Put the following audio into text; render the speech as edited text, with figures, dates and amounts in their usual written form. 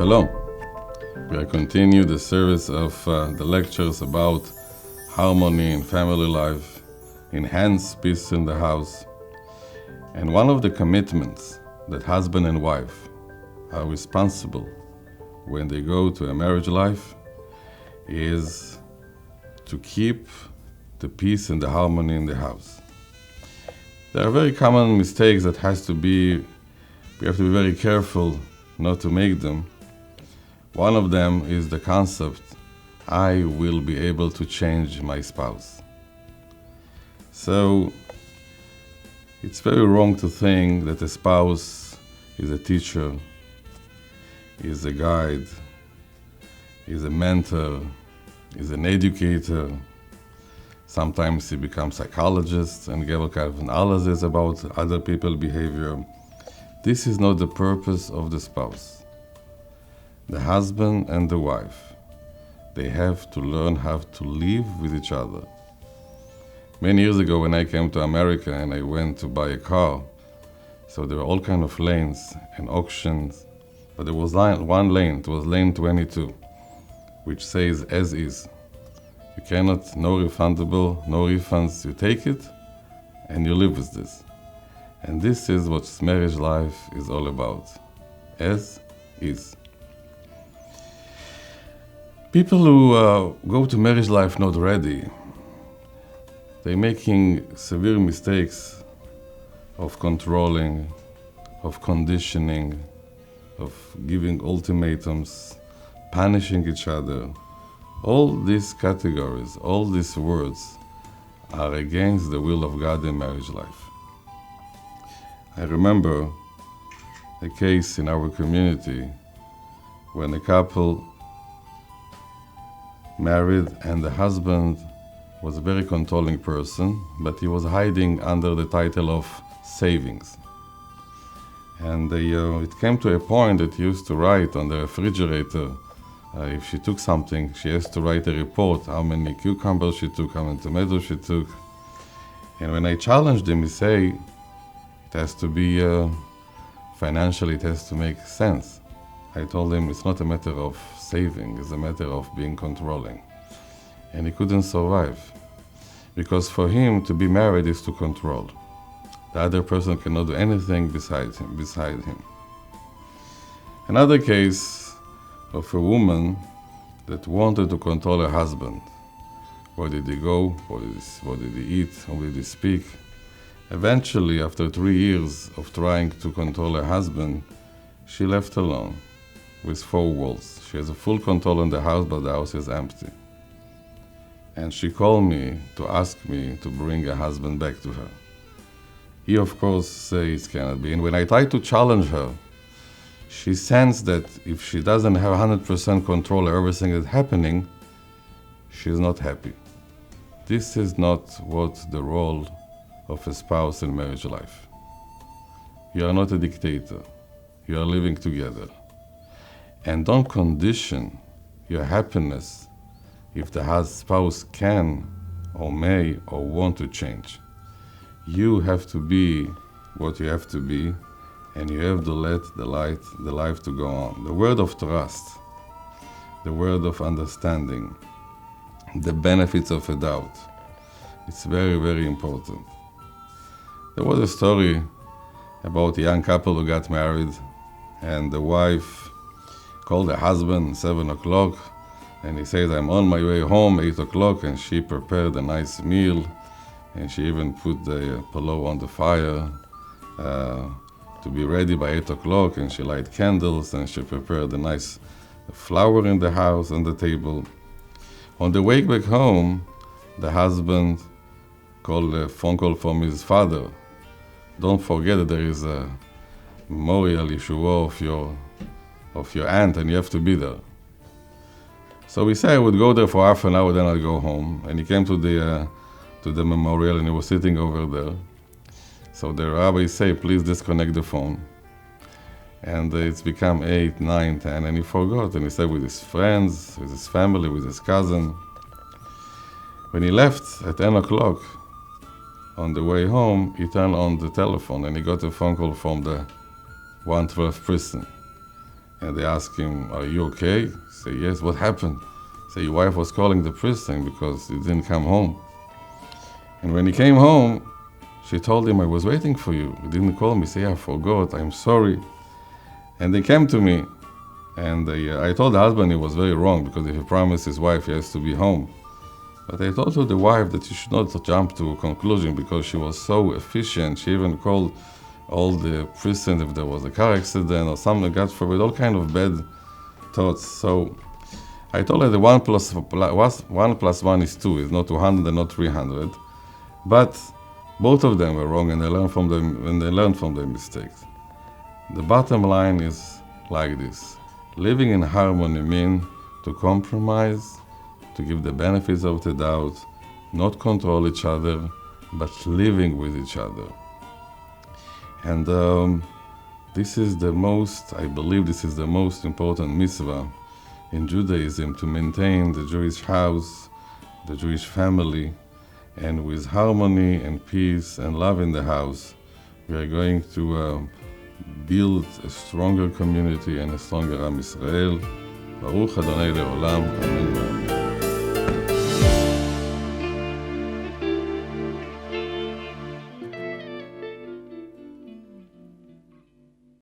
Shalom. We are continuing the series of the lectures about harmony in family life, enhance peace in the house. And one of the commitments that husband and wife are responsible when they go to a marriage life is to keep the peace and the harmony in the house. There are very common mistakes that we have to be very careful not to make them. One of them is the concept, I will be able to change my spouse. So it's very wrong to think that a spouse is a teacher, is a guide, is a mentor, is an educator. Sometimes he becomes psychologist and give a kind of analysis about other people's behavior. This is not the purpose of the spouse. The husband and the wife, they have to learn how to live with each other. Many years ago when I came to America and I went to buy a car, so there were all kinds of lanes and auctions, but there was one lane, it was lane 22, which says as is. You cannot, no refundable, no refunds, you take it and you live with this. And this is what marriage life is all about, as is. People who go to marriage life not ready, they're making severe mistakes of controlling, of conditioning, of giving ultimatums, punishing each other. All these categories, all these words are against the will of God in marriage life. I remember a case in our community when a couple married and the husband was a very controlling person, but he was hiding under the title of savings. And it came to a point that he used to write on the refrigerator, if she took something, she has to write a report, how many cucumbers she took, how many tomatoes she took. And when I challenged him, he said, it has to be financially, it has to make sense. I told him it's not a matter of saving, it's a matter of being controlling. And he couldn't survive. Because for him, to be married is to control. The other person cannot do anything beside him. Another case of a woman that wanted to control her husband. Where did he go? What did he eat? How did he speak? Eventually, after 3 years of trying to control her husband, she left alone with 4 walls. She has a full control in the house, but the house is empty. And she called me to ask me to bring her husband back to her. He, of course, says it cannot be. And when I tried to challenge her, she sensed that if she doesn't have 100% control of everything that's happening, she's not happy. This is not what the role of a spouse in marriage life. You are not a dictator. You are living together. And don't condition your happiness if the spouse can or may or want to change. You have to be what you have to be, and you have to let the life to go on. The word of trust, the word of understanding, the benefits of a doubt. It's very, very important. There was a story about a young couple who got married, and the wife called the husband 7 o'clock, and he says, I'm on my way home, 8 o'clock, and she prepared a nice meal, and she even put the pillow on the fire to be ready by 8 o'clock, and she light candles, and she prepared a nice flower in the house on the table. On the way back home, the husband called a phone call from his father. Don't forget that there is a memorial Yeshua of your aunt, and you have to be there. So he said I would go there for half an hour, then I'd go home. And he came to the memorial, and he was sitting over there. So the rabbi said, please disconnect the phone. And it's become 8, 9, 10, and he forgot. And he said with his friends, with his family, with his cousin. When he left at 10 o'clock, on the way home, he turned on the telephone and he got a phone call from the 112 prison. And they ask him, are you okay? He say, yes, what happened? Say, your wife was calling the prison because he didn't come home. And when he came home, she told him, I was waiting for you. You didn't call me. Say, I forgot, I'm sorry. And they came to me, and I told the husband he was very wrong, because if he promised his wife, he has to be home. But I told to the wife that she should not jump to a conclusion, because she was so efficient. She even called all the prison if there was a car accident or something, God forbid, all kind of bad thoughts. So I told her the 1 plus 1 is 2, it's not 200 and not 300. But both of them were wrong, and they learned from them, and they learned from their mistakes. The bottom line is like this: living in harmony means to compromise, to give the benefits of the doubt, not control each other, but living with each other. And this is the most, I believe this is the most important mitzvah in Judaism, to maintain the Jewish house, the Jewish family, and with harmony and peace and love in the house, we are going to build a stronger community and a stronger Am Yisrael. Baruch Adonai Le'olam. Amen.